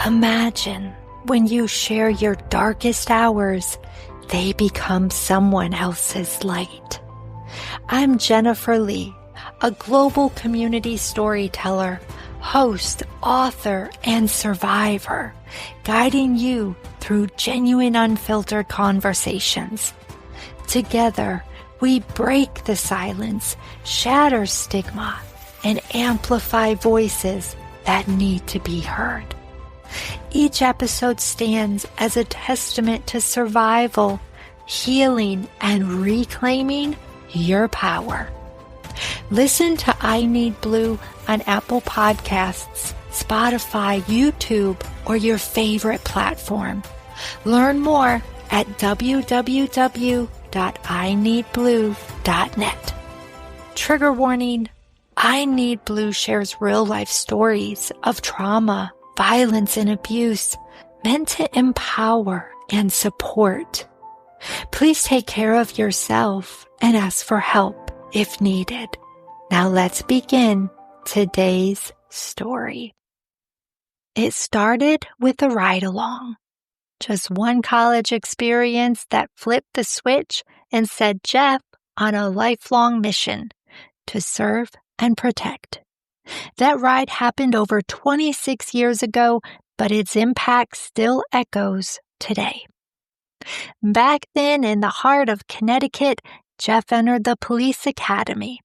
Imagine when you share your darkest hours, they become someone else's light. I'm Jennifer Lee, a global community storyteller, host, author, and survivor, guiding you through genuine, unfiltered conversations. Together, we break the silence, shatter stigma, and amplify voices that need to be heard. Each episode stands as a testament to survival, healing, and reclaiming your power. Listen to I Need Blue on Apple Podcasts, Spotify, YouTube, or your favorite platform. Learn more at www.ineedblue.net. Trigger warning: I Need Blue shares real-life stories of trauma, violence, and abuse meant to empower and support. Please take care of yourself and ask for help if needed. Now let's begin today's story. It started with a ride-along. Just one college experience that flipped the switch and set Jeff on a lifelong mission to serve and protect. That ride happened over 26 years ago, but its impact still echoes today. Back then, in the heart of Connecticut, Jeff entered the police academy,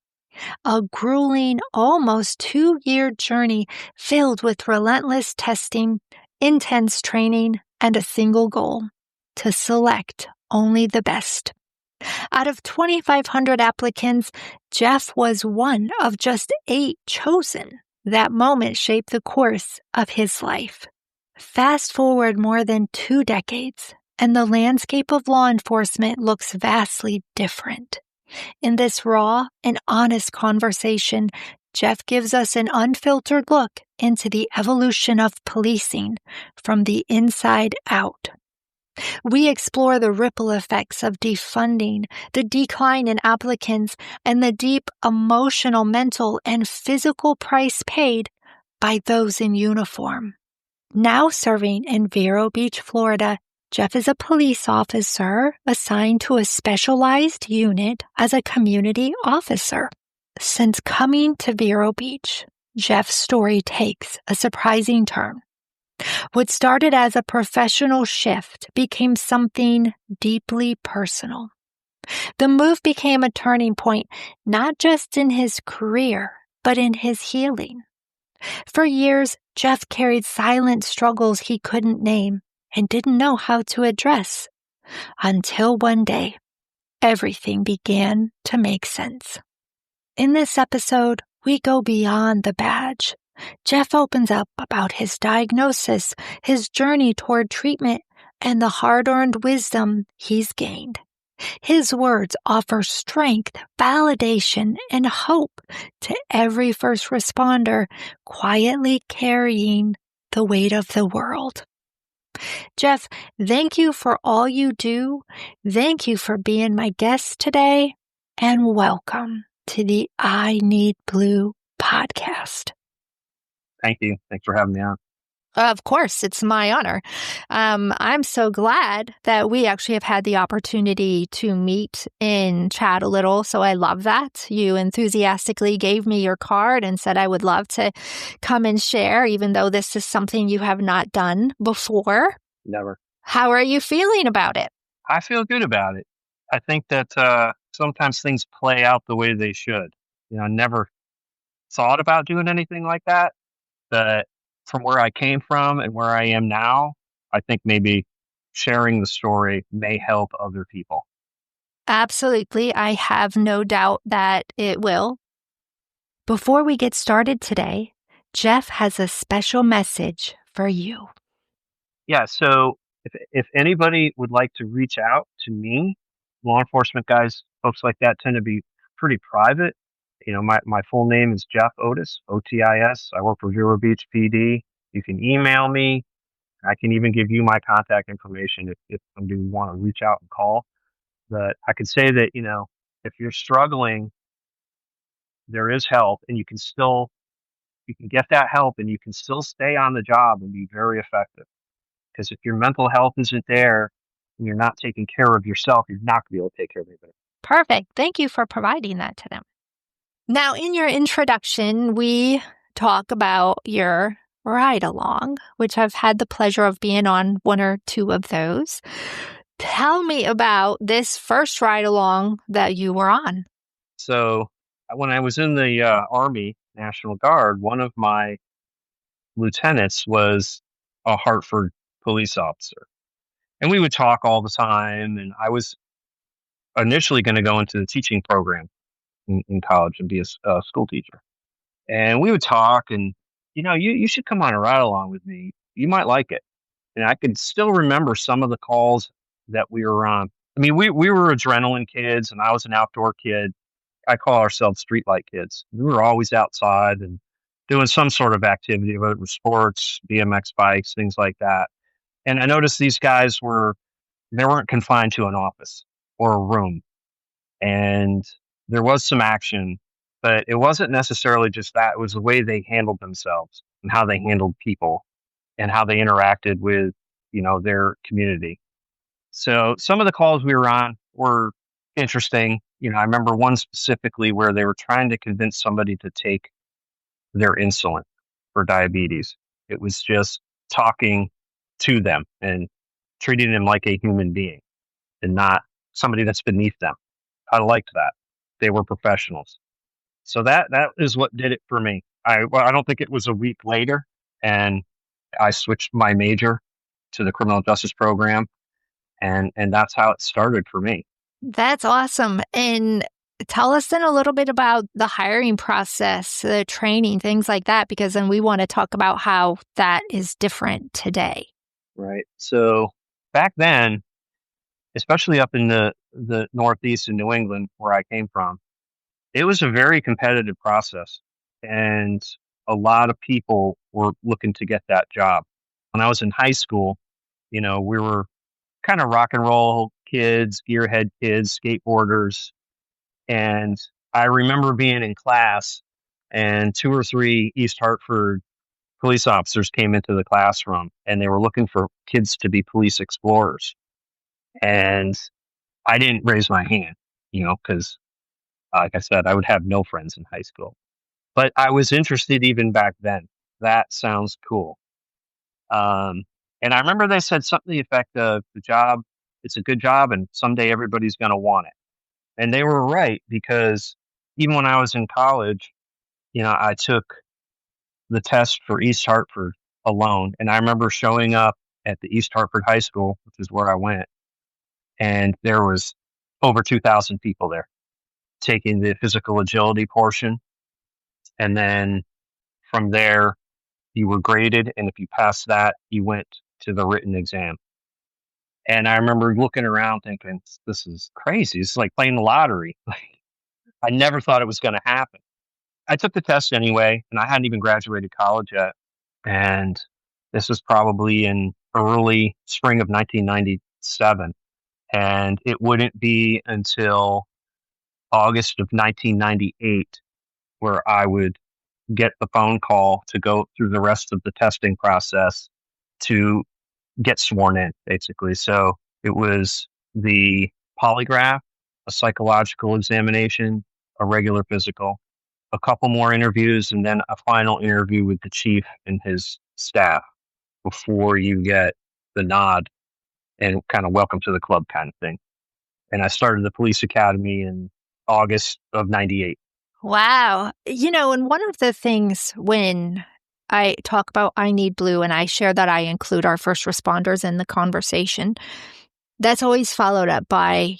a grueling, almost 2-year journey filled with relentless testing, intense training, and a single goal: to select only the best. Out of 2,500 applicants, Jeff was one of just 8 chosen. That moment shaped the course of his life. Fast forward more than 2 decades, and the landscape of law enforcement looks vastly different. In this raw and honest conversation, Jeff gives us an unfiltered look into the evolution of policing from the inside out. We explore the ripple effects of defunding, the decline in applicants, and the deep emotional, mental, and physical price paid by those in uniform. Now serving in Vero Beach, Florida, Jeff is a police officer assigned to a specialized unit as a community officer. Since coming to Vero Beach, Jeff's story takes a surprising turn. What started as a professional shift became something deeply personal. The move became a turning point, not just in his career, but in his healing. For years, Jeff carried silent struggles he couldn't name and didn't know how to address, until one day, everything began to make sense. In this episode, we go beyond the badge. Jeff opens up about his diagnosis, his journey toward treatment, and the hard-earned wisdom he's gained. His words offer strength, validation, and hope to every first responder quietly carrying the weight of the world. Jeff, thank you for all you do. Thank you for being my guest today, and welcome to the I Need Blue podcast. Thank you. Thanks for having me on. Of course, it's my honor. I'm so glad that we actually have had the opportunity to meet and chat a little. So I love that. You enthusiastically gave me your card and said I would love to come and share, even though this is something you have not done before. Never. How are you feeling about it? I feel good about it. I think that sometimes things play out the way they should. I never thought about doing anything like that. But from where I came from and where I am now, I think maybe sharing the story may help other people. Absolutely. I have no doubt that it will. Before we get started today, Jeff has a special message for you. Yeah, so if anybody would like to reach out to me, law enforcement guys, folks like that tend to be pretty private. My full name is Jeff Otis, O-T-I-S. I work for Vero Beach PD. You can email me. I can even give you my contact information if somebody would want to reach out and call. But I could say that, if you're struggling, there is help, and you can still you can get that help and you can still stay on the job and be very effective. Because if your mental health isn't there and you're not taking care of yourself, you're not going to be able to take care of anybody. Perfect. Thank you for providing that to them. Now, in your introduction, we talk about your ride along, which I've had the pleasure of being on one or two of those. Tell me about this first ride along that you were on. So when I was in the Army National Guard, one of my lieutenants was a Hartford police officer. And we would talk all the time. And I was initially going to go into the teaching program in college and be a school teacher. And we would talk and, you should come on a ride along with me. You might like it. And I could still remember some of the calls that we were on. I mean, we were adrenaline kids and I was an outdoor kid. I call ourselves streetlight kids. We were always outside and doing some sort of activity, whether it was sports, BMX bikes, things like that. And I noticed these guys they weren't confined to an office or a room. And there was some action, but it wasn't necessarily just that. It was the way they handled themselves and how they handled people and how they interacted with, their community. So some of the calls we were on were interesting. I remember one specifically where they were trying to convince somebody to take their insulin for diabetes. It was just talking to them and treating them like a human being and not somebody that's beneath them. I liked that. They were professionals. So that is what did it for me. I don't think it was a week later, and I switched my major to the criminal justice program, and that's how it started for me. That's awesome. And tell us then a little bit about the hiring process, the training, things like that, because then we want to talk about how that is different today. Right. So back then, especially up in the Northeast in New England, where I came from, it was a very competitive process. And a lot of people were looking to get that job. When I was in high school, we were kind of rock and roll kids, gearhead kids, skateboarders. And I remember being in class and 2 or 3 East Hartford police officers came into the classroom and they were looking for kids to be police explorers. And I didn't raise my hand, because like I said, I would have no friends in high school. But I was interested even back then. That sounds cool. And I remember they said something to the effect of the job, it's a good job and someday everybody's going to want it. And they were right, because even when I was in college, I took the test for East Hartford alone. And I remember showing up at the East Hartford High School, which is where I went, and there was over 2,000 people there taking the physical agility portion. And then from there, you were graded. And if you passed that, you went to the written exam. And I remember looking around thinking, this is crazy. It's like playing the lottery. I never thought it was going to happen. I took the test anyway, and I hadn't even graduated college yet. And this was probably in early spring of 1997. And it wouldn't be until August of 1998 where I would get the phone call to go through the rest of the testing process to get sworn in, basically. So it was the polygraph, a psychological examination, a regular physical, a couple more interviews, and then a final interview with the chief and his staff before you get the nod and kind of welcome to the club kind of thing. And I started the police academy in August of 98. Wow. And one of the things when I talk about I Need Blue and I share that I include our first responders in the conversation, that's always followed up by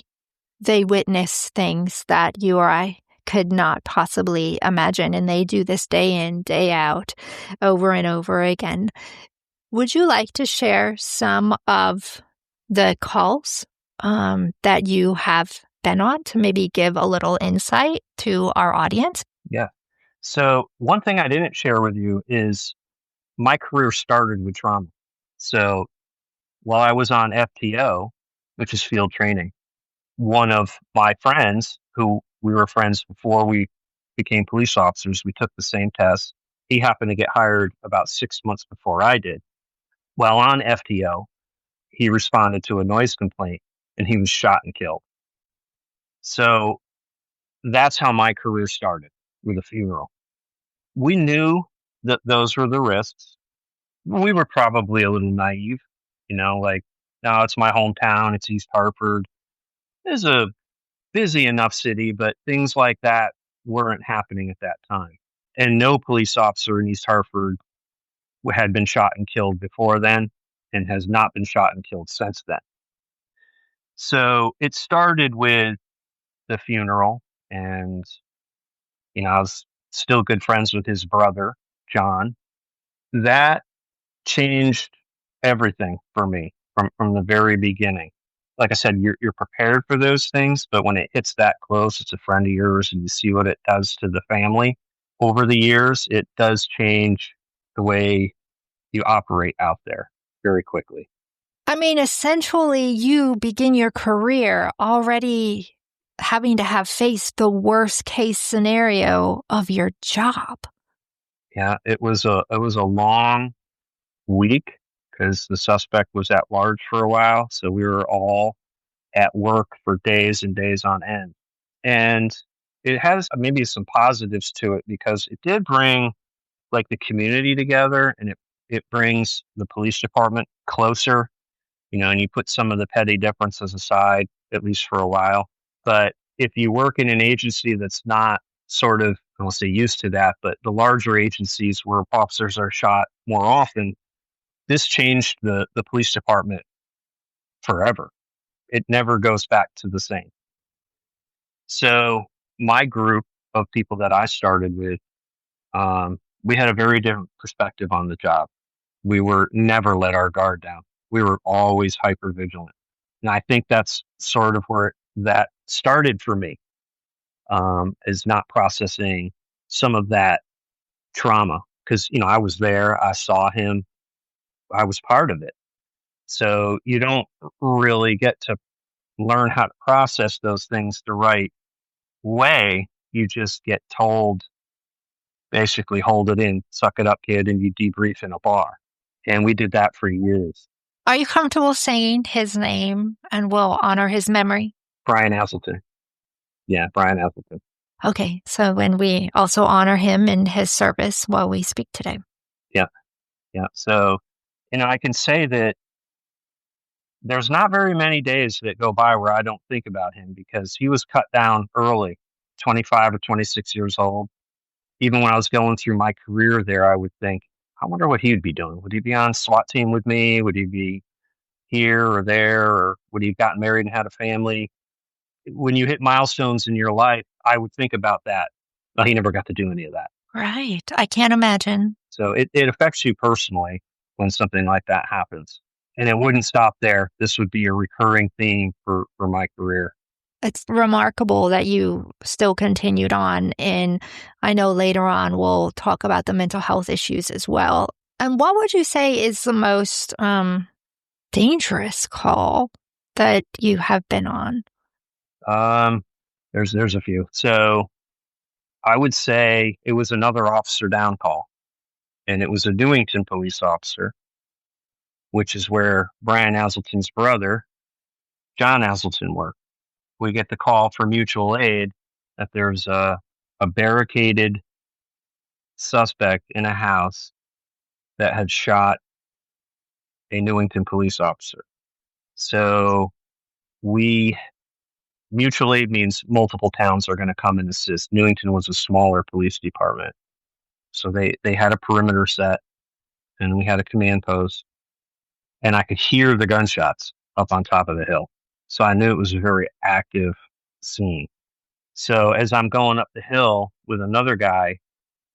they witness things that you or I could not possibly imagine. And they do this day in, day out, over and over again. Would you like to share some of the calls that you have been on to maybe give a little insight to our audience? Yeah. So one thing I didn't share with you is my career started with trauma. So while I was on FTO, which is field training, one of my friends, who we were friends before we became police officers, we took the same test. he happened to get hired about 6 months before I did. While on FTO, he responded to a noise complaint and he was shot and killed. So that's how my career started, with a funeral. We knew that those were the risks. We were probably a little naive, like, no, it's my hometown, it's East Hartford. It's a busy enough city, but things like that weren't happening at that time. And no police officer in East Hartford had been shot and killed before then and has not been shot and killed since then. So it started with the funeral, and I was still good friends with his brother, John. That changed everything for me from the very beginning. Like I said, you're prepared for those things, but when it hits that close, it's a friend of yours, and you see what it does to the family over the years, it does change the way you operate out there very quickly. I mean, essentially, you begin your career already having to have faced the worst case scenario of your job. Yeah, it was a long week because the suspect was at large for a while, so we were all at work for days and days on end. And it has maybe some positives to it because it did bring like the community together, and it brings the police department closer, and you put some of the petty differences aside, at least for a while. But if you work in an agency that's not sort of, I won't say used to that, but the larger agencies where officers are shot more often, this changed the police department forever. It never goes back to the same. So my group of people that I started with, we had a very different perspective on the job. We were never let our guard down. We were always hyper vigilant. And I think that's sort of where that started for me, is not processing some of that trauma. Because, I was there, I saw him, I was part of it. So you don't really get to learn how to process those things the right way. You just get told, basically, hold it in, suck it up, kid, and you debrief in a bar. And we did that for years. Are you comfortable saying his name, and we'll honor his memory? Brian Hazelton. Yeah, Brian Hazelton. Okay, so when we also honor him in his service while we speak today. Yeah. So, I can say that there's not very many days that go by where I don't think about him, because he was cut down early, 25 or 26 years old. Even when I was going through my career there, I would think, I wonder what he would be doing. Would he be on SWAT team with me? Would he be here or there? Or would he have gotten married and had a family? When you hit milestones in your life, I would think about that. But he never got to do any of that. Right. I can't imagine. So it affects you personally when something like that happens. And it wouldn't stop there. This would be a recurring theme for my career. It's remarkable that you still continued on. And I know later on we'll talk about the mental health issues as well. And what would you say is the most dangerous call that you have been on? There's a few. So I would say it was another officer down call, and it was a Newington police officer, which is where Brian Hazelton's brother, John Hazelton, worked. We get the call for mutual aid that there's a barricaded suspect in a house that had shot a Newington police officer. So mutual aid means multiple towns are going to come and assist. Newington was a smaller police department. So they had a perimeter set, and we had a command post, and I could hear the gunshots up on top of the hill. So I knew it was a very active scene. So as I'm going up the hill with another guy,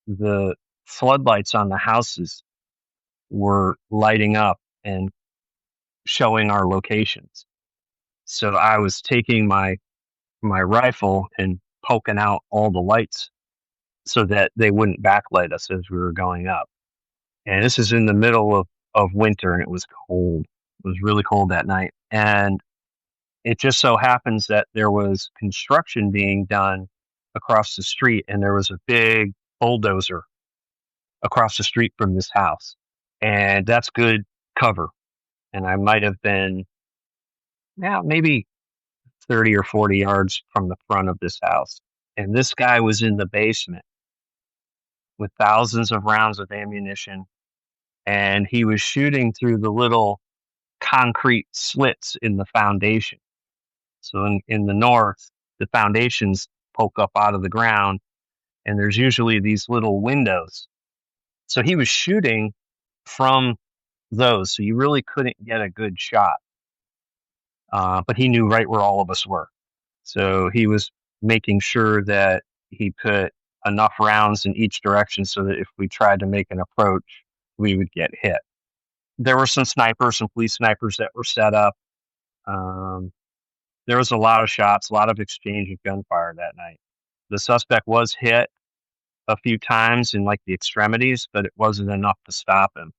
the floodlights on the houses were lighting up and showing our locations. So I was taking my rifle and poking out all the lights so that they wouldn't backlight us as we were going up. And this is in the middle of winter, and it was cold. It was really cold that night. And it just so happens that there was construction being done across the street, and there was a big bulldozer across the street from this house. And that's good cover. And I might have been, maybe 30 or 40 yards from the front of this house. And this guy was in the basement with thousands of rounds of ammunition. And he was shooting through the little concrete slits in the foundation. So in the north, the foundations poke up out of the ground, and there's usually these little windows. So he was shooting from those, so you really couldn't get a good shot. But he knew right where all of us were. So he was making sure that he put enough rounds in each direction so that if we tried to make an approach, we would get hit. There were some snipers, some police snipers that were set up. There was a lot of shots, a lot of exchange of gunfire that night. The suspect was hit a few times in like the extremities, but it wasn't enough to stop him.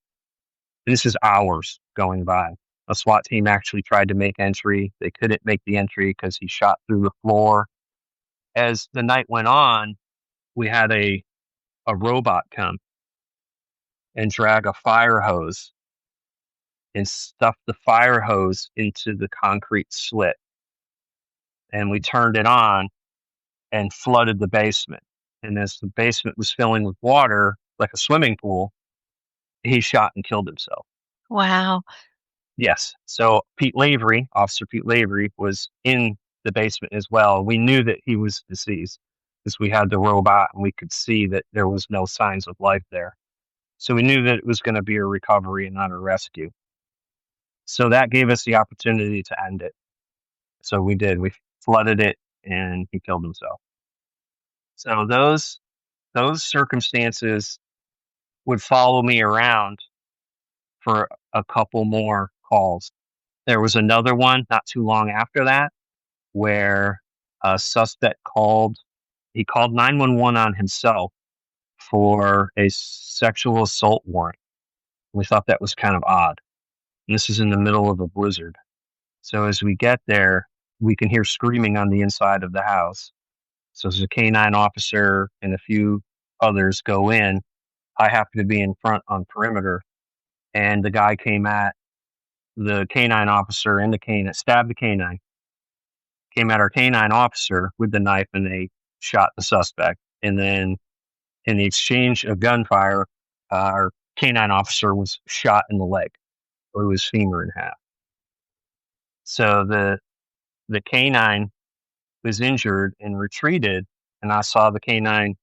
This is hours going by. A SWAT team actually tried to make entry. They couldn't make the entry because he shot through the floor. As the night went on, we had a robot come and drag a fire hose and stuff the fire hose into the concrete slit. And we turned it on and flooded the basement. And as the basement was filling with water, like a swimming pool, he shot and killed himself. Wow. Yes. So Officer Pete Lavery, was in the basement as well. We knew that he was deceased because we had the robot and we could see that there was no signs of life there. So we knew that it was going to be a recovery and not a rescue. So that gave us the opportunity to end it. So we did. We flooded it and he killed himself. So those circumstances would follow me around for a couple more calls. There was another one not too long after that where a suspect called 911 on himself for a sexual assault warrant. We thought that was kind of odd. And this is in the middle of a blizzard. So as we get there, we can hear screaming on the inside of the house. So as a K-9 officer and a few others go in, I happen to be in front on perimeter, and the guy came at the K-9 officer and stabbed the K-9, came at our K-9 officer with the knife, and they shot the suspect. And then in the exchange of gunfire, our K-9 officer was shot in the leg, or his femur in half. So the K-9 was injured and retreated, and I saw the K-9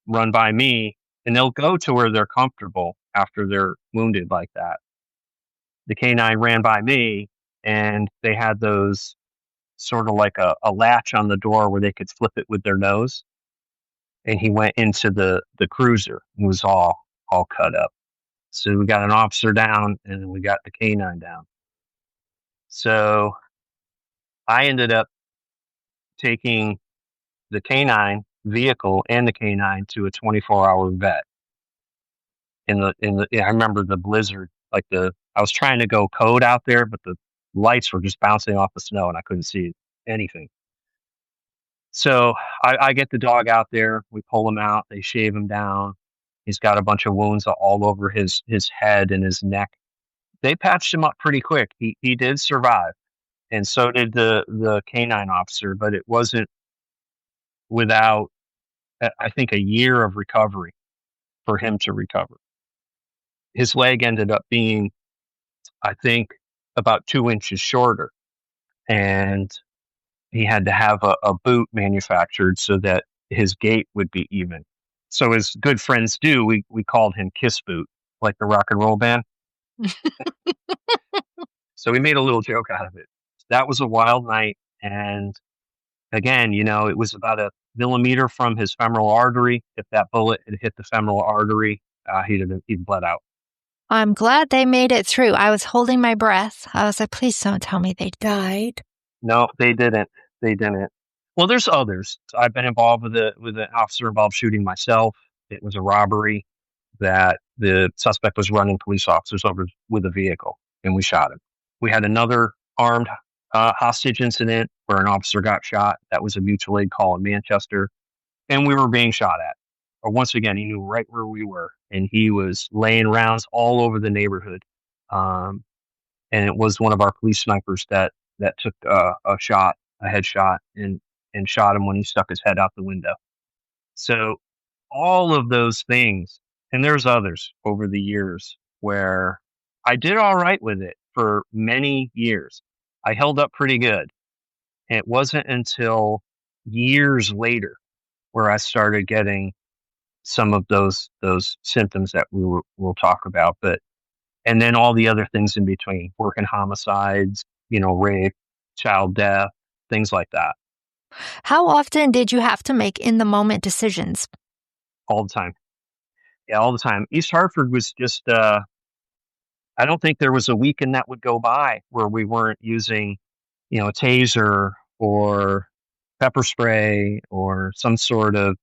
run by me, and they'll go to where they're comfortable after they're wounded like that. The K-9 ran by me, and they had those sort of like a latch on the door where they could flip it with their nose. And he went into the cruiser and was all cut up. So we got an officer down, and we got the K-9 down. So I ended up taking the K-9 vehicle and the K-9 to a 24-hour vet. I remember the blizzard, I was trying to go code out there, but the lights were just bouncing off the snow and I couldn't see anything. So I get the dog out there, we pull him out, they shave him down. He's got a bunch of wounds all over his head and his neck. They patched him up pretty quick. He did survive, and so did the K-9 officer, but it wasn't without, I think, a year of recovery for him to recover. His leg ended up being, I think, about 2 inches shorter, and he had to have a boot manufactured so that his gait would be even. So as good friends do, we called him Kiss Boot, like the rock and roll band. So we made a little joke out of it. That was a wild night. And again, it was about a millimeter from his femoral artery. If that bullet had hit the femoral artery, he'd bled out. I'm glad they made it through. I was holding my breath. I was like, please don't tell me they died. No, they didn't. They didn't. Well, there's others. I've been involved with an officer-involved shooting myself. It was a robbery that the suspect was running police officers over with a vehicle, and we shot him. We had another armed hostage incident where an officer got shot. That was a mutual aid call in Manchester, and we were being shot at. or once again, he knew right where we were, and he was laying rounds all over the neighborhood. Um, and it was one of our police snipers that took a headshot, and shot him when he stuck his head out the window. So all of those things, and there's others over the years where I did all right with it for many years. I held up pretty good. And it wasn't until years later where I started getting some of those symptoms that we'll talk about, but and then all the other things in between, working homicides, rape, child death, things like that, How often did you have to make in the moment decisions? all the time. Yeah, all the time. East Hartford was just I don't think there was a weekend that would go by where we weren't using, a taser or pepper spray or some sort of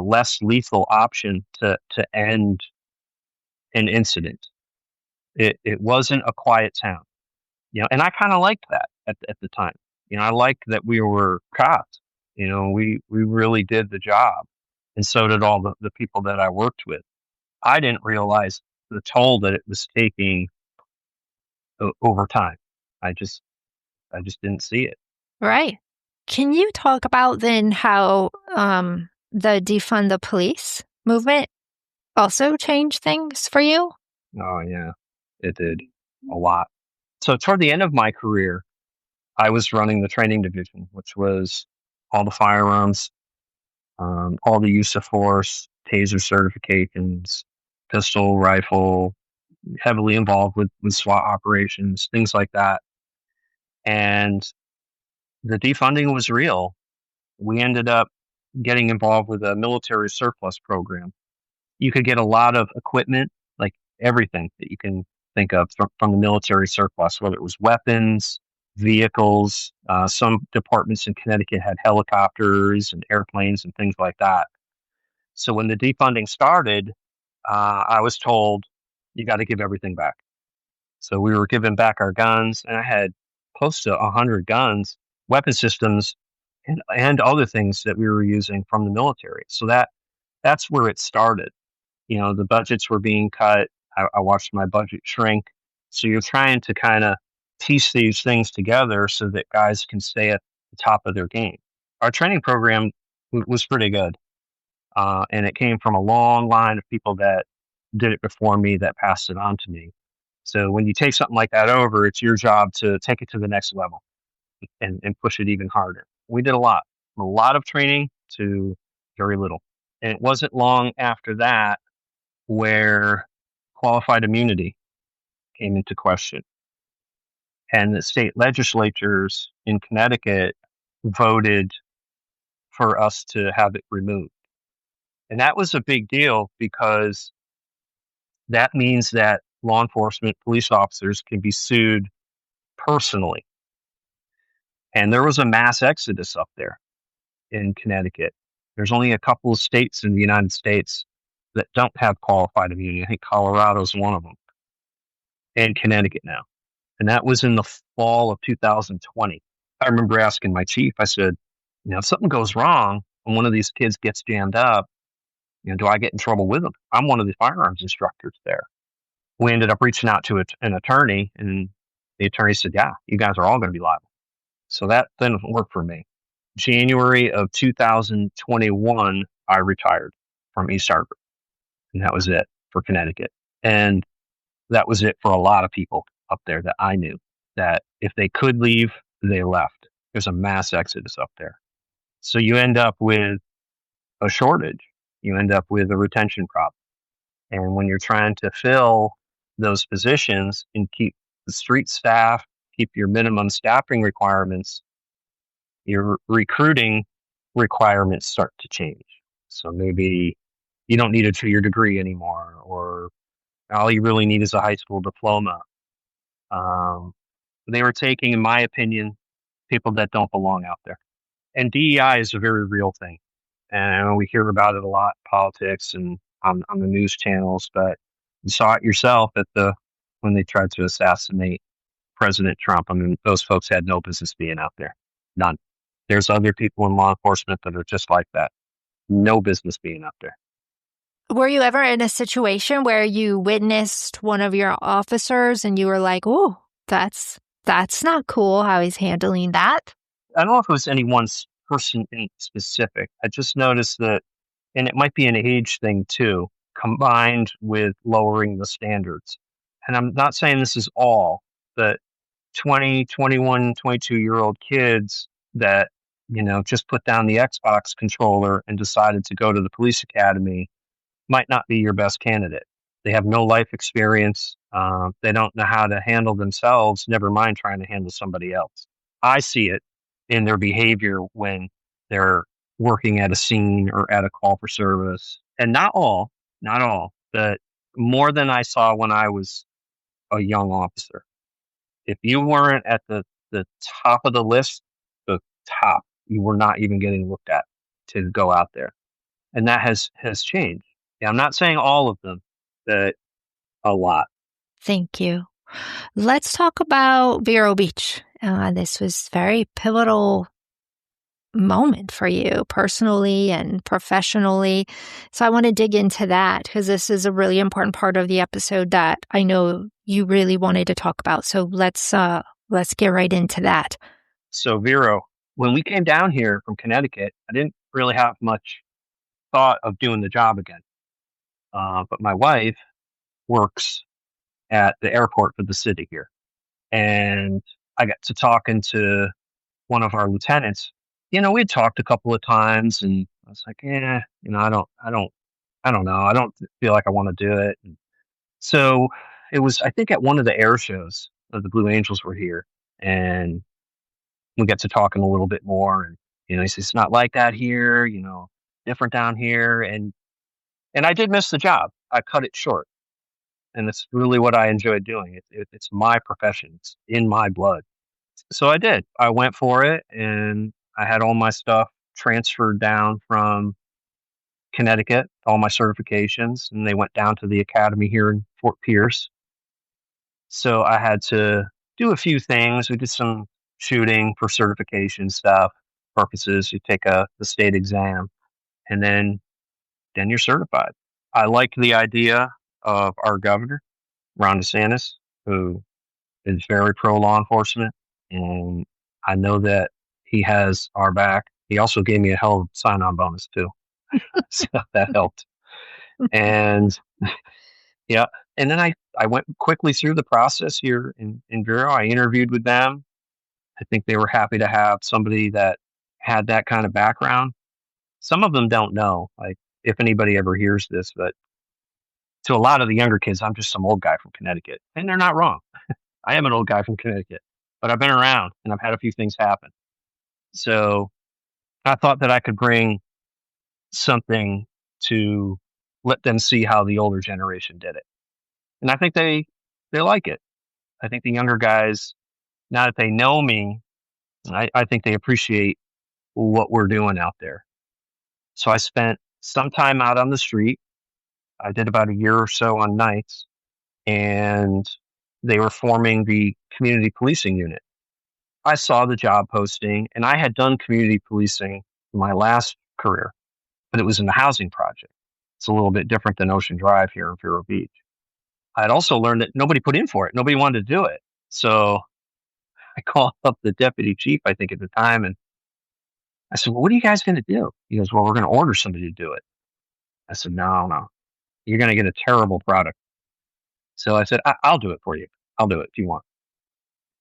less lethal option to end an incident. It wasn't a quiet town, and I kind of liked that at the time. I liked that we were cops. We really did the job, and so did all the people that I worked with. I didn't realize the toll that it was taking over time. I just I just didn't see it. Right. Can you talk about then how the defund the police movement also changed things for you? Oh yeah, it did a lot. So toward the end of my career, I was running the training division, which was all the firearms, all the use of force, taser certifications, pistol, rifle, heavily involved with SWAT operations, things like that. And the defunding was real. We ended up getting involved with a military surplus program. You could get a lot of equipment, like everything that you can think of from the military surplus, whether it was weapons, vehicles. Some departments in Connecticut had helicopters and airplanes and things like that. So when the defunding started, I was told, you got to give everything back. So we were giving back our guns, and I had close to 100 guns, weapon systems, and other things that we were using from the military. So that's where it started. The budgets were being cut. I watched my budget shrink. So you're trying to kind of piece these things together so that guys can stay at the top of their game. Our training program was pretty good. And it came from a long line of people that did it before me that passed it on to me. So when you take something like that over, it's your job to take it to the next level and push it even harder. We did a lot of training to very little. And it wasn't long after that where qualified immunity came into question. And the state legislatures in Connecticut voted for us to have it removed. And that was a big deal because that means that law enforcement police officers can be sued personally. And there was a mass exodus up there in Connecticut. There's only a couple of states in the United States that don't have qualified immunity. I think Colorado's one of them, and Connecticut now. And that was in the fall of 2020. I remember asking my chief, I said, if something goes wrong and one of these kids gets jammed up, do I get in trouble with them? I'm one of the firearms instructors there. We ended up reaching out to an attorney, and the attorney said, yeah, you guys are all going to be liable. So that didn't work for me. January of 2021, I retired from East Hartford, and that was it for Connecticut. And that was it for a lot of people up there that I knew, that if they could leave, they left. There's a mass exodus up there. So you end up with a shortage. You end up with a retention problem. And when you're trying to fill those positions and keep the street staff, keep your minimum staffing requirements, your recruiting requirements start to change. So maybe you don't need a 2-year degree anymore, or all you really need is a high school diploma. They were taking, in my opinion, people that don't belong out there. And DEI is a very real thing. And we hear about it a lot in politics and on the news channels, but you saw it yourself when they tried to assassinate President Trump. I mean, those folks had no business being out there. None. There's other people in law enforcement that are just like that. No business being out there. Were you ever in a situation where you witnessed one of your officers and you were like, "Oh, that's not cool how he's handling that"? I don't know if it was any person in specific. I just noticed that, and it might be an age thing too, combined with lowering the standards. And I'm not saying this is all, but 20, 21, 22-year-old kids that, just put down the Xbox controller and decided to go to the police academy might not be your best candidate. They have no life experience. They don't know how to handle themselves, never mind trying to handle somebody else. I see it in their behavior when they're working at a scene or at a call for service. And not all, but more than I saw when I was a young officer. If you weren't at the top of the list, the top, you were not even getting looked at to go out there. And that has changed. Yeah, I'm not saying all of them, but a lot. Thank you. Let's talk about Vero Beach. This was very pivotal moment for you personally and professionally. So I want to dig into that because this is a really important part of the episode that I know you really wanted to talk about. So let's get right into that. So Vero, when we came down here from Connecticut, I didn't really have much thought of doing the job again. But my wife works at the airport for the city here. And I got to talking to one of our lieutenants. We'd talked a couple of times and I was like, I don't know. I don't feel like I want to do it. And so it was, I think, at one of the air shows of the Blue Angels were here, and we got to talking a little bit more. And he says it's not like that here. Different down here. And I did miss the job. I cut it short, and it's really what I enjoy doing. It's my profession. It's in my blood. So I did. I went for it, and I had all my stuff transferred down from Connecticut, all my certifications, and they went down to the academy here in Fort Pierce. So I had to do a few things. We did some shooting for certification stuff purposes. You take the state exam, and then you're certified. I like the idea of our governor, Ron DeSantis, who is very pro law enforcement, and I know that he has our back. He also gave me a hell of a sign-on bonus too, so that helped. And yeah, and then I went quickly through the process here in Vero. I interviewed with them. I think they were happy to have somebody that had that kind of background. Some of them don't know, like if anybody ever hears this, but to a lot of the younger kids, I'm just some old guy from Connecticut, and they're not wrong. I am an old guy from Connecticut, but I've been around and I've had a few things happen. So I thought that I could bring something to let them see how the older generation did it. And I think they like it. I think the younger guys, now that they know me, I think they appreciate what we're doing out there. So I spent some time out on the street. I did about a year or so on nights, and they were forming the community policing unit. I saw the job posting, and I had done community policing in my last career, but it was in the housing project. It's a little bit different than Ocean Drive here in Vero Beach. I had also learned that nobody put in for it. Nobody wanted to do it. So I called up the deputy chief, I think at the time, and I said, well, what are you guys going to do? He goes, well, we're going to order somebody to do it. I said, no, you're going to get a terrible product. So I said, I'll do it for you. I'll do it if you want.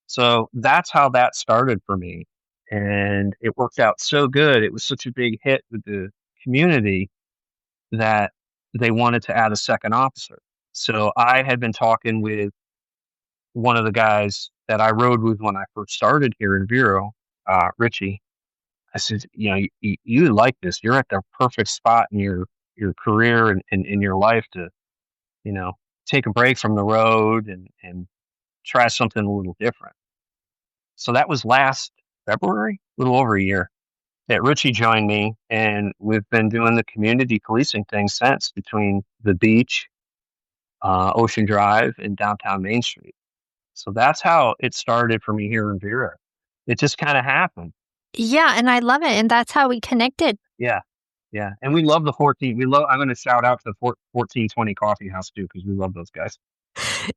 So that's how that started for me. And it worked out so good. It was such a big hit with the community that they wanted to add a second officer. So I had been talking with one of the guys that I rode with when I first started here in Vero, Richie. I said, you like this. You're at the perfect spot in your career and in your life to, take a break from the road and try something a little different. So that was last February, a little over a year, that Richie joined me, and we've been doing the community policing thing since between the beach, Ocean Drive, and downtown Main Street. So that's how it started for me here in Vero. It just kind of happened. Yeah, and I love it. And that's how we connected. Yeah. Yeah. And we love the 14. I'm going to shout out to the 1420 Coffee House too, because we love those guys.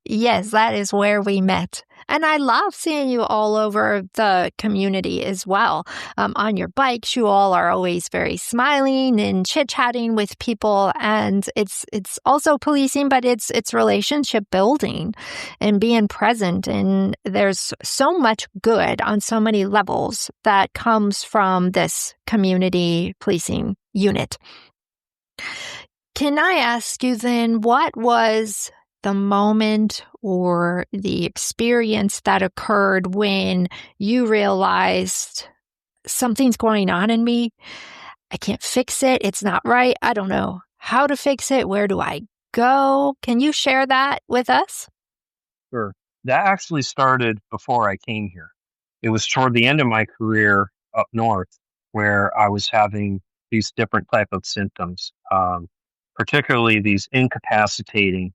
Yes, that is where we met. And I love seeing you all over the community as well. On your bikes, you all are always very smiling and chit-chatting with people. And it's also policing, but it's relationship building and being present. And there's so much good on so many levels that comes from this community policing unit. Can I ask you then, what was the moment or the experience that occurred when you realized something's going on in me? I can't fix it. It's not right. I don't know how to fix it. Where do I go? Can you share that with us? Sure. That actually started before I came here. It was toward the end of my career up north where I was having these different type of symptoms, particularly these incapacitating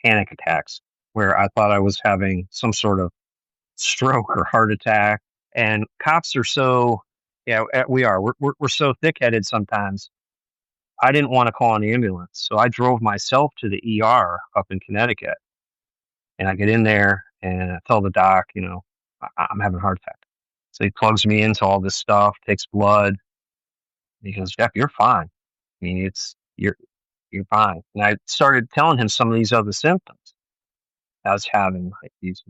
panic attacks where I thought I was having some sort of stroke or heart attack. And cops are so, yeah, we are. We're so thick headed sometimes. I didn't want to call an ambulance. So I drove myself to the ER up in Connecticut. And I get in there and I tell the doc, I'm having a heart attack. So he plugs me into all this stuff, takes blood. He goes, Jeff, you're fine. I mean, you're fine. And I started telling him some of these other symptoms I was having, like these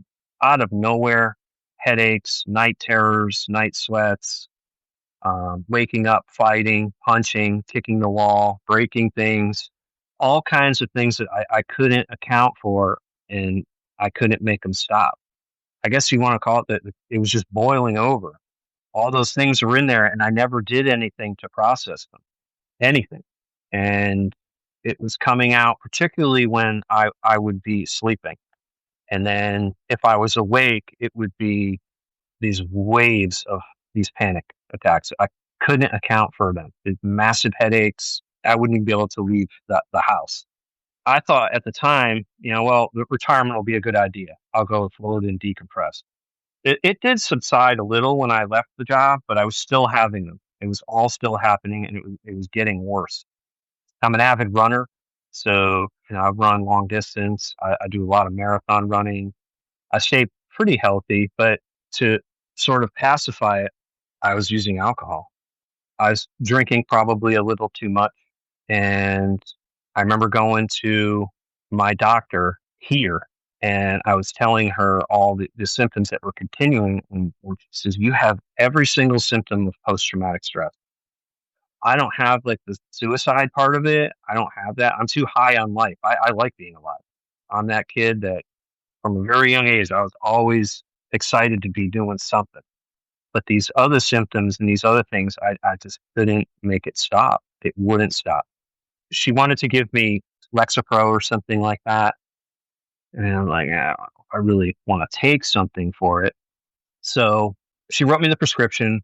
out of nowhere headaches, night terrors, night sweats, waking up, fighting, punching, kicking the wall, breaking things, all kinds of things that I couldn't account for and I couldn't make them stop. I guess you want to call it that it was just boiling over. All those things were in there and I never did anything to process them, anything. And it was coming out, particularly when I would be sleeping. And then if I was awake, it would be these waves of these panic attacks. I couldn't account for them. These massive headaches. I wouldn't even be able to leave the house. I thought at the time, well, the retirement will be a good idea. I'll go float and decompress. It did subside a little when I left the job, but I was still having them. It was all still happening, and it was getting worse. I'm an avid runner, so I run long distance. I do a lot of marathon running. I stay pretty healthy, but to sort of pacify it, I was using alcohol. I was drinking probably a little too much. And I remember going to my doctor here and I was telling her all the symptoms that were continuing. And she says, you have every single symptom of post traumatic stress. I don't have like the suicide part of it. I don't have that. I'm too high on life. I like being alive. I'm that kid that from a very young age, I was always excited to be doing something. But these other symptoms and these other things, I just couldn't make it stop. It wouldn't stop. She wanted to give me Lexapro or something like that. And I'm like, I really want to take something for it. So she wrote me the prescription.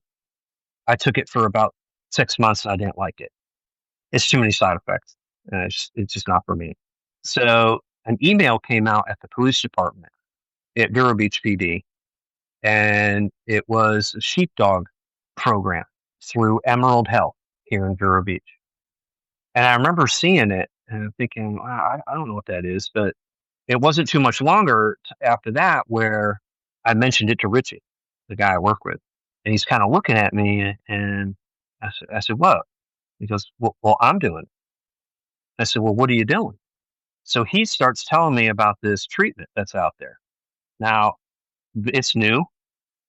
I took it for about 6 months and I didn't like it. It's too many side effects. And it's just not for me. So an email came out at the police department at Vero Beach PD. And it was a sheepdog program through Emerald Health here in Vero Beach. And I remember seeing it and thinking, wow, I don't know what that is. But it wasn't too much longer after that where I mentioned it to Richie, the guy I work with. And he's kind of looking at me and I said, what? He goes, well, I'm doing it. I said, well, what are you doing? So he starts telling me about this treatment that's out there. Now, it's new.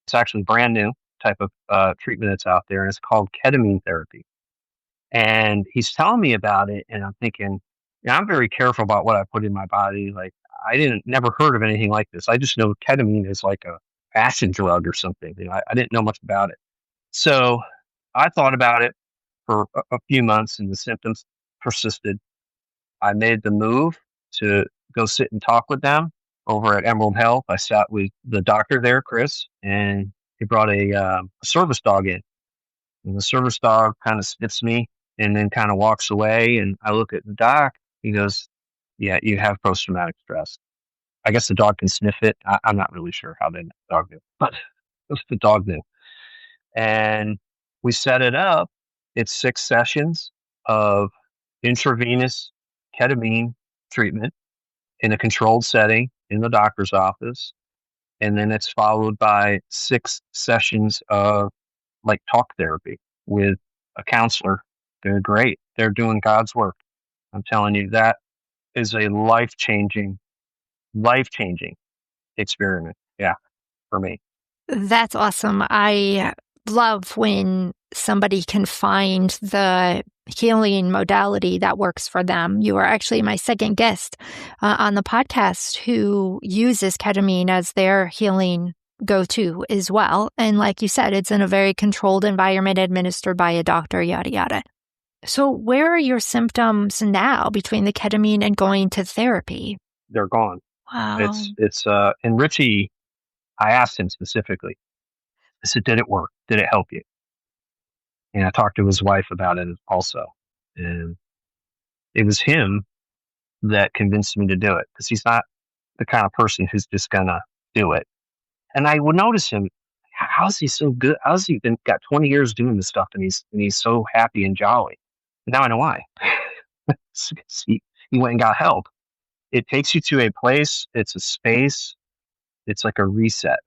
It's actually brand new type of treatment that's out there, and it's called ketamine therapy. And he's telling me about it, and I'm thinking, I'm very careful about what I put in my body. Like, never heard of anything like this. I just know ketamine is like a acid drug or something. I didn't know much about it. So I thought about it for a few months, and the symptoms persisted. I made the move to go sit and talk with them over at Emerald Health. I sat with the doctor there, Chris, and he brought a service dog in. And the service dog kind of sniffs me and then kind of walks away. And I look at the doc. He goes, yeah, you have post-traumatic stress. I guess the dog can sniff it. I'm not really sure how the dog knew, but the dog knew. And we set it up. It's 6 sessions. of intravenous ketamine treatment in a controlled setting in the doctor's office. And then it's followed by 6 sessions of like talk therapy with a counselor. They're great. They're doing God's work. I'm telling you, that is a life changing experiment. Yeah, for me. That's awesome. I love when somebody can find the healing modality that works for them. You are actually my second guest on the podcast who uses ketamine as their healing go-to as well. And like you said, it's in a very controlled environment administered by a doctor, yada, yada. So where are your symptoms now between the ketamine and going to therapy? They're gone. Wow. And Richie, I asked him specifically, I said, did it work? Did it help you? And I talked to his wife about it also. And it was him that convinced me to do it, because he's not the kind of person who's just going to do it. And I would notice him, how's he so good? How's he got 20 years doing this stuff, and he's so happy and jolly? And now I know why. he went and got help. It takes you to a place, it's a space, it's like a reset.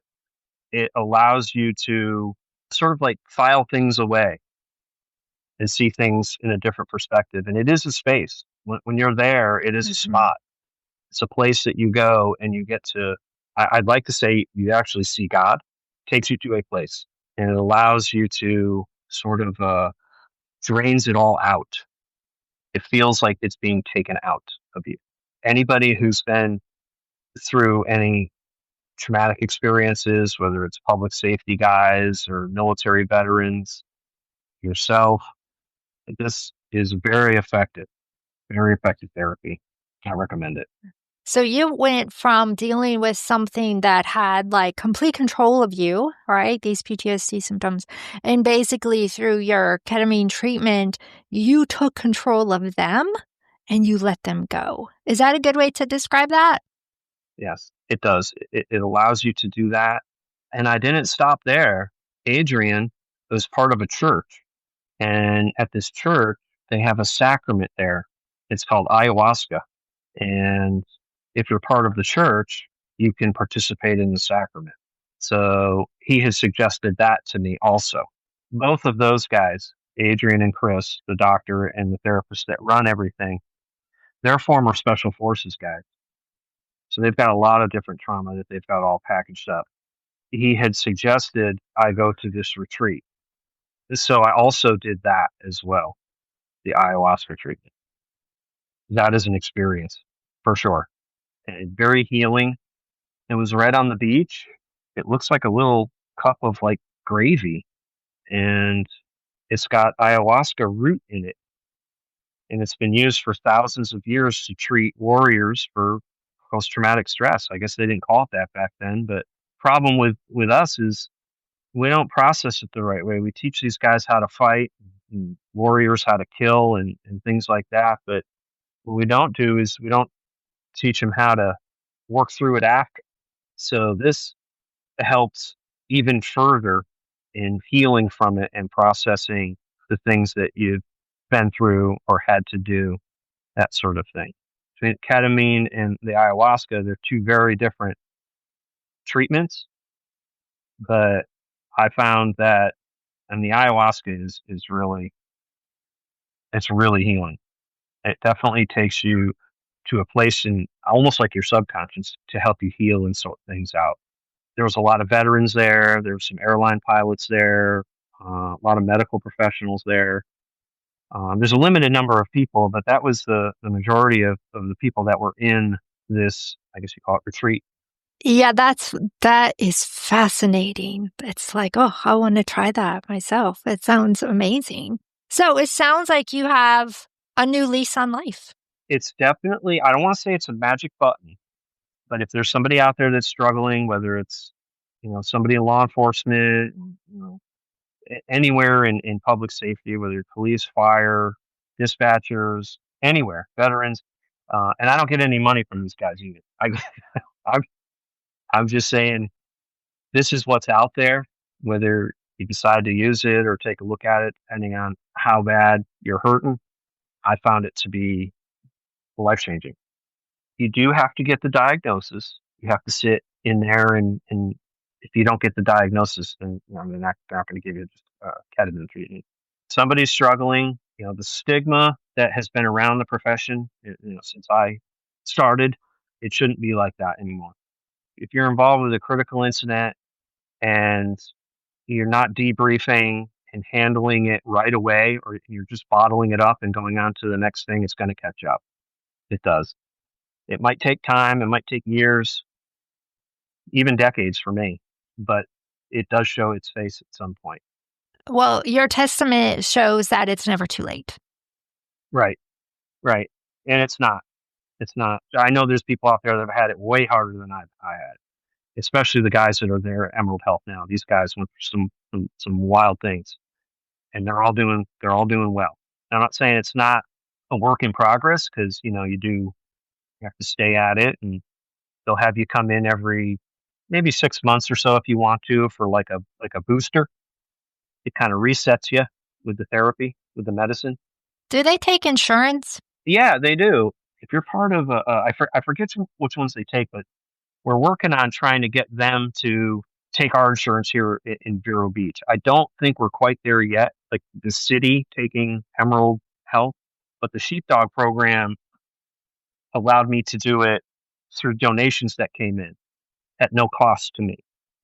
It allows you to sort of like file things away and see things in a different perspective. And it is a space. When you're there, it is a spot. It's a place that you go and you get to, I'd like to say you actually see God. Takes you to a place, and it allows you to sort of drains it all out. It feels like it's being taken out of you. Anybody who's been through any traumatic experiences, whether it's public safety guys or military veterans, yourself, this is very effective therapy. I recommend it. So you went from dealing with something that had like complete control of you, right? These PTSD symptoms. And basically through your ketamine treatment, you took control of them and you let them go. Is that a good way to describe that? Yes, it does. It allows you to do that. And I didn't stop there. Adrian was part of a church. And at this church, they have a sacrament there. It's called ayahuasca. And if you're part of the church, you can participate in the sacrament. So he has suggested that to me also. Both of those guys, Adrian and Chris, the doctor and the therapist that run everything, they're former special forces guys. So they've got a lot of different trauma that they've got all packaged up. He had suggested I go to this retreat. So I also did that as well, the ayahuasca treatment. That is an experience for sure. And very healing. It was right on the beach. It looks like a little cup of like gravy, and it's got ayahuasca root in it. And it's been used for thousands of years to treat warriors for post-traumatic stress. I guess they didn't call it that back then, but problem with us is we don't process it the right way. We teach these guys how to fight, and warriors how to kill, and things like that. But what we don't do is we don't teach them how to work through it after. So this helps even further in healing from it and processing the things that you've been through or had to do, that sort of thing. Between ketamine and the ayahuasca, they're two very different treatments, but I found that, and the ayahuasca is really, it's really healing. It definitely takes you to a place in almost like your subconscious to help you heal and sort things out. There was a lot of veterans there. There were some airline pilots there, a lot of medical professionals there. There's a limited number of people, but that was the majority of the people that were in this, I guess you call it, retreat. Yeah, that is fascinating. It's like, oh, I want to try that myself. It sounds amazing. So it sounds like you have a new lease on life. It's definitely, I don't want to say it's a magic button, but if there's somebody out there that's struggling, whether it's, somebody in law enforcement, anywhere in public safety, whether it's police, fire, dispatchers, anywhere, veterans, and I don't get any money from these guys either. I'm just saying this is what's out there, whether you decide to use it or take a look at it, depending on how bad you're hurting. I found it to be life-changing. You do have to get the diagnosis. You have to sit in there, and if you don't get the diagnosis, then they're not going to give you just ketamine treatment. Somebody's struggling, the stigma that has been around the profession, since I started, it shouldn't be like that anymore. If you're involved with a critical incident and you're not debriefing and handling it right away, or you're just bottling it up and going on to the next thing, it's going to catch up. It does. It might take time. It might take years, even decades for me, but it does show its face at some point. Well, your testament shows that it's never too late. Right. Right. And it's not. It's not. I know there's people out there that have had it way harder than I had, especially the guys that are there at Emerald Health now. These guys went through some wild things, and they're all doing well. I'm not saying it's not a work in progress, because you have to stay at it, and they'll have you come in every maybe 6 months or so if you want to, for like a booster. It kind of resets you with the therapy, with the medicine. Do they take insurance? Yeah, they do. If you're part of I forget which ones they take, but we're working on trying to get them to take our insurance here in Vero Beach. I don't think we're quite there yet, like the city taking Emerald Health, but the Sheepdog program allowed me to do it through donations that came in at no cost to me.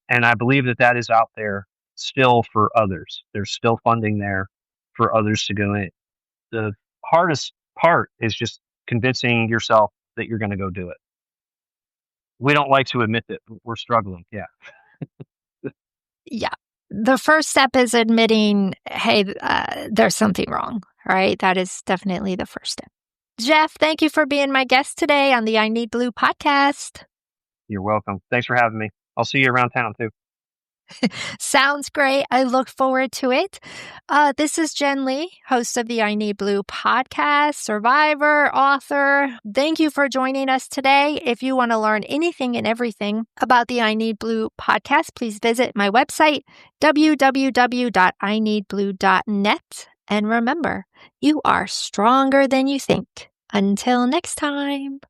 And I believe that is out there still for others. There's still funding there for others to go in. The hardest part is just convincing yourself that you're going to go do it. We don't like to admit that we're struggling. Yeah. Yeah. The first step is admitting, hey, there's something wrong, right? That is definitely the first step. Jeff, thank you for being my guest today on the I Need Blue podcast. You're welcome. Thanks for having me. I'll see you around town too. Sounds great. I look forward to it. This is Jen Lee, host of the I Need Blue podcast, survivor, author. Thank you for joining us today. If you want to learn anything and everything about the I Need Blue podcast, please visit my website, www.ineedblue.net. And remember, you are stronger than you think. Until next time.